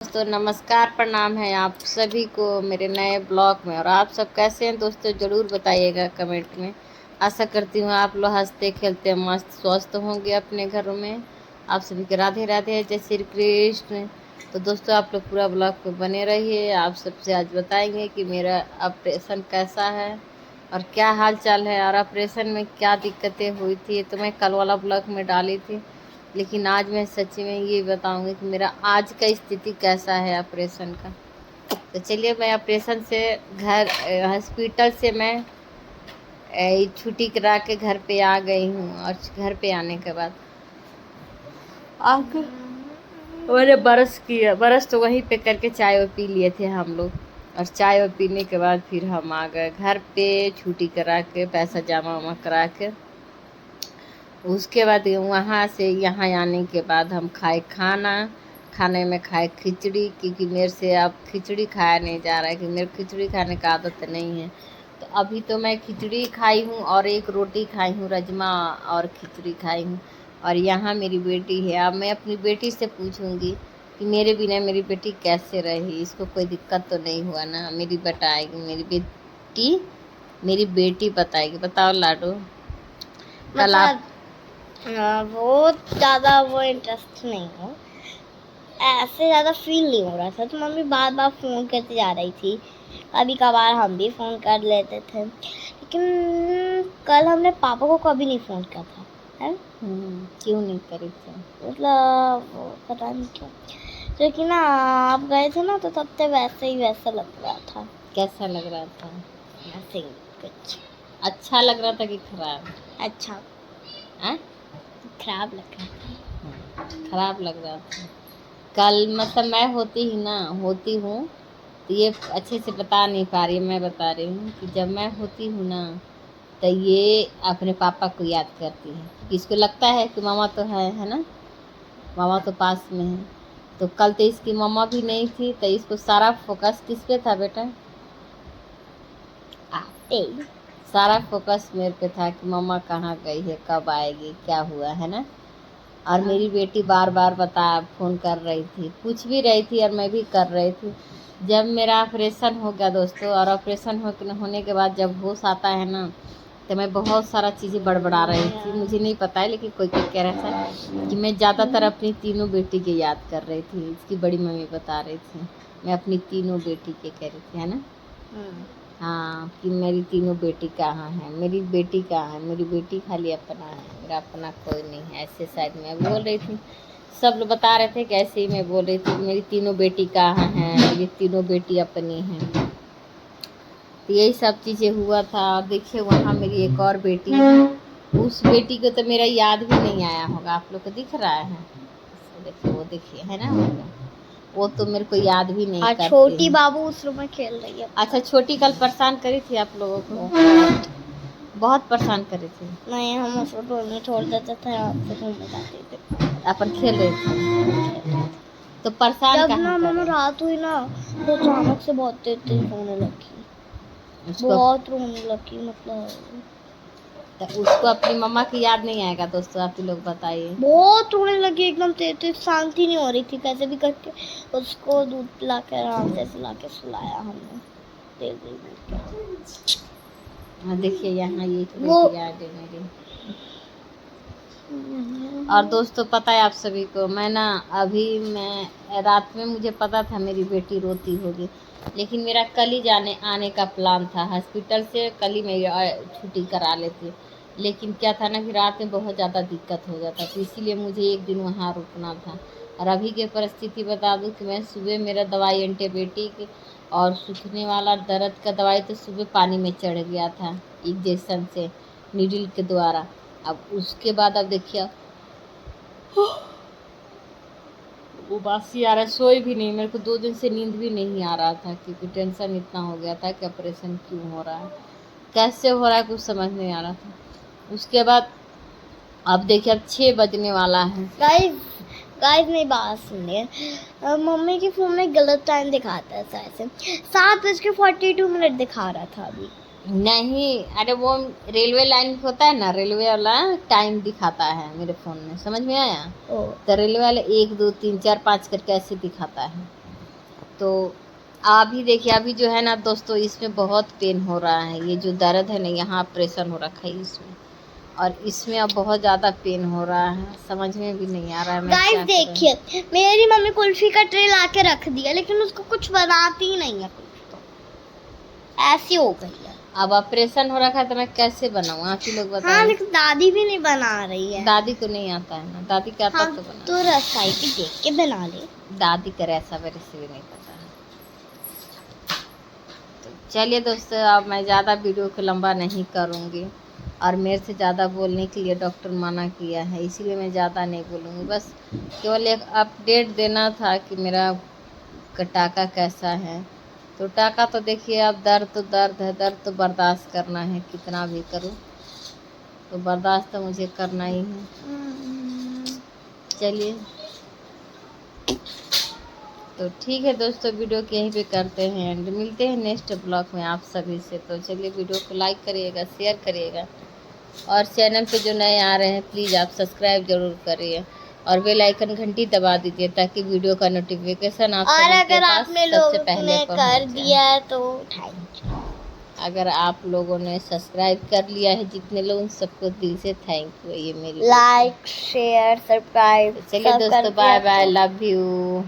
दोस्तों नमस्कार प्रणाम है आप सभी को मेरे नए ब्लॉग में। और आप सब कैसे हैं दोस्तों, ज़रूर बताइएगा कमेंट में। आशा करती हूँ आप लोग हंसते खेलते मस्त स्वस्थ होंगे अपने घरों में। आप सभी के राधे राधे, जय श्री कृष्ण। तो दोस्तों आप लोग पूरा ब्लॉग पे बने रहिए। आप सबसे आज बताएंगे कि मेरा ऑपरेशन कैसा है और क्या हाल चाल है, और ऑपरेशन में क्या दिक्कतें हुई थी। तो मैं कल वाला ब्लॉग में डाली थी, लेकिन आज मैं सच्ची में ये बताऊंगी कि मेरा आज का स्थिति कैसा है ऑपरेशन का। तो चलिए, मैं ऑपरेशन से घर हॉस्पिटल से मैं छुट्टी करा के घर पे आ गई हूँ। और घर पे आने के बाद आकर मैंने बरस तो वहीं पे करके चाय पी लिए थे हम लोग। और चाय पीने के बाद फिर हम आ गए घर पे, छुट्टी करा के पैसा जमा वमा करा के। उसके बाद वहाँ से यहाँ आने के बाद हम खाए खाने में खाए खिचड़ी, क्योंकि मेरे से अब खिचड़ी खाया नहीं जा रहा है, कि मेरे खिचड़ी खाने का आदत नहीं है। तो अभी तो मैं खिचड़ी खाई हूँ और एक रोटी खाई हूँ, राजमा और खिचड़ी खाई हूँ। और यहाँ मेरी बेटी है। अब मैं अपनी बेटी से पूछूंगी कि मेरे बिना मेरी बेटी कैसे रही, इसको कोई दिक्कत तो नहीं हुआ ना। मेरी बताएगी, मेरी बेटी बताएगी। बताओ लाडो, कल आप बहुत ज़्यादा वो इंटरेस्ट नहीं हो, ऐसे ज़्यादा फील नहीं हो रहा था। तो मम्मी बार बार फ़ोन करती जा रही थी, कभी कभार हम भी फ़ोन कर लेते थे, लेकिन कल हमने पापा को कभी नहीं फ़ोन किया था। है क्यों नहीं करी थी? मतलब वो पता नहीं क्यों, क्योंकि ना आप गए थे ना, तो तब से वैसे ही वैसा लग रहा था। कैसा लग रहा था? ऐसे ही कुछ अच्छा लग रहा था कि खराब? अच्छा खराब लग रहा था। खराब लग रहा था। कल मतलब मैं होती हूँ तो ये अच्छे से बता नहीं पा रही, मैं बता रही हूँ कि जब मैं होती हूँ ना, तो ये अपने पापा को याद करती है। इसको लगता है कि मामा तो है ना, मामा तो पास में है। तो कल तो इसकी मामा भी नहीं थी, तो इसको सारा फोकस किस पे था बेटा? सारा फोकस मेरे पे था कि मम्मा कहाँ गई है, कब आएगी, क्या हुआ है ना। और मेरी बेटी बार बार फ़ोन कर रही थी, पूछ भी रही थी, और मैं भी कर रही थी। जब मेरा ऑपरेशन हो गया दोस्तों, और ऑपरेशन होने के बाद जब होश आता है ना, तो मैं बहुत सारा चीज़ें बड़बड़ा रही थी। मुझे नहीं पता है, लेकिन कोई कह रहा था कि मैं ज़्यादातर अपनी तीनों बेटी की याद कर रही थी। इसकी बड़ी मम्मी बता रही थी मैं अपनी तीनों बेटी के कह रही थी, है ना। हाँ, कि मेरी तीनों बेटी कहाँ है, मेरी बेटी कहाँ है, मेरी बेटी खाली अपना है, मेरा अपना कोई नहीं है। ऐसे शायद मैं बोल रही थी, सब लोग बता रहे थे कि ऐसे ही मैं बोल रही थी, मेरी तीनों बेटी कहाँ है, मेरी तीनों बेटी अपनी हैं। तो यही सब चीज़ें हुआ था। और देखिए वहाँ मेरी एक और बेटी है, उस बेटी को तो मेरा याद भी नहीं आया होगा। आप लोग को दिख रहा है? देखिए वो, देखिए है ना, वो तो मेरे को याद भी नहीं करती। छोटी बाबू उस रूम में खेल रही है। अच्छा, छोटी कल परेशान करी थी आप लोगों को? बहुत परेशान करी थी। नहीं, हम उसको डोर में छोड़ देते थे, आपसे घूमने जाते थे, अपन खेल रहे थे तो परेशान जब ना कहाँ मम्मी करे? रात हुई ना, तो अचानक से बहुत तेज रोने लगी, बहुत रोने लगी। मतलब तो उसको अपनी मम्मा की याद नहीं आएगा दोस्तों? आप ही लोग बताइए। बहुत रोने लगी, एकदम तेज, शांति नहीं हो रही थी। कैसे भी करके उसको दूध पिला के आराम से सुलाया हमने, दे देखिए यहाँ ये बेटी याद है मेरी। और दोस्तों पता है आप सभी को, मैं रात में मुझे पता था मेरी बेटी रोती होगी, लेकिन मेरा कल ही आने का प्लान था हॉस्पिटल से। कल ही मैं छुट्टी करा लेती, लेकिन क्या था ना कि रात में बहुत ज़्यादा दिक्कत हो जाता, तो इसीलिए मुझे एक दिन वहाँ रुकना था। और अभी की परिस्थिति बता दूँ कि मैं सुबह मेरा दवाई एंटीबायोटिक और सूखने वाला दर्द का दवाई तो सुबह पानी में चढ़ गया था इंजेक्शन से, नीडल के द्वारा। अब उसके बाद अब देखिए वो बासी आ रहा है, सोई भी नहीं। मेरे को 2 दिन से नींद भी नहीं आ रहा था, क्योंकि टेंशन इतना हो गया था कि ऑपरेशन क्यों हो रहा है, कैसे हो रहा है, कुछ समझ नहीं आ रहा था। उसके बाद अब देखिए अब 6 बजने वाला है। गाइस मेरी बात सुनिए, मम्मी के फ़ोन में गलत टाइम दिखाता है, शायद से 7:42 दिखा रहा था अभी। नहीं, अरे वो रेलवे लाइन होता है ना, रेलवे वाला टाइम दिखाता है मेरे फ़ोन में, समझ में आया? तो रेलवे वाले 1 2 3 4 5 करके ऐसे दिखाता है। तो अभी देखिए, अभी जो है ना दोस्तों, इसमें बहुत पेन हो रहा है। ये जो दर्द है ना, यहाँ ऑपरेशन हो रखा है इसमें, और इसमें अब बहुत ज़्यादा पेन हो रहा है। समझ में भी नहीं आ रहा है मैं गाइस क्या करूं। देखिए, मेरी मम्मी कुल्फी का ट्रे ला के रख दिया, लेकिन उसको कुछ बनाती ही नहीं है कुल्फी, तो ऐसी हो गई है। अब ऑपरेशन हो रखा है तो मैं कैसे बनाऊँ, आप ही लोग हाँ, बताएं। लेकिन दादी भी नहीं बना रही है। दादी को नहीं आता है ना, दादी का आता हाँ, तो बना। तो रेसिपी देख के बना ले। दादी का ऐसा रेसिपी नहीं पता है। तो चलिए दोस्तों, अब मैं ज़्यादा वीडियो को लंबा नहीं करूँगी, और मेरे से ज़्यादा बोलने के लिए डॉक्टर मना किया है, इसीलिए मैं ज़्यादा नहीं बोलूँगी। बस केवल एक अपडेट देना था कि मेरा टाका कैसा है। तो टाका तो देखिए, अब दर्द है, दर्द तो बर्दाश्त करना है, कितना भी करूँ तो बर्दाश्त तो मुझे करना ही है। चलिए, तो ठीक है दोस्तों, वीडियो को यहीं पे करते हैं एंड, मिलते हैं नेक्स्ट ब्लॉग में आप सभी से। तो चलिए, वीडियो को लाइक करिएगा, शेयर करिएगा, और चैनल पे जो नए आ रहे हैं प्लीज़ आप सब्सक्राइब जरूर करिए, और बेल आइकन घंटी दबा दीजिए ताकि वीडियो का नोटिफिकेशन आप और सभी के अगर पास आपने सबसे लोगों पहले ने पहुंच कर जाए। दिया है तो थैंक यू। अगर आप लोगों ने सब्सक्राइब कर लिया है, जितने लोग, उन सबको दिल से थैंक यू। ये मेरी लाइक, शेयर, सब्सक्राइब चलिए दोस्तों, बाय बाय, लव यू।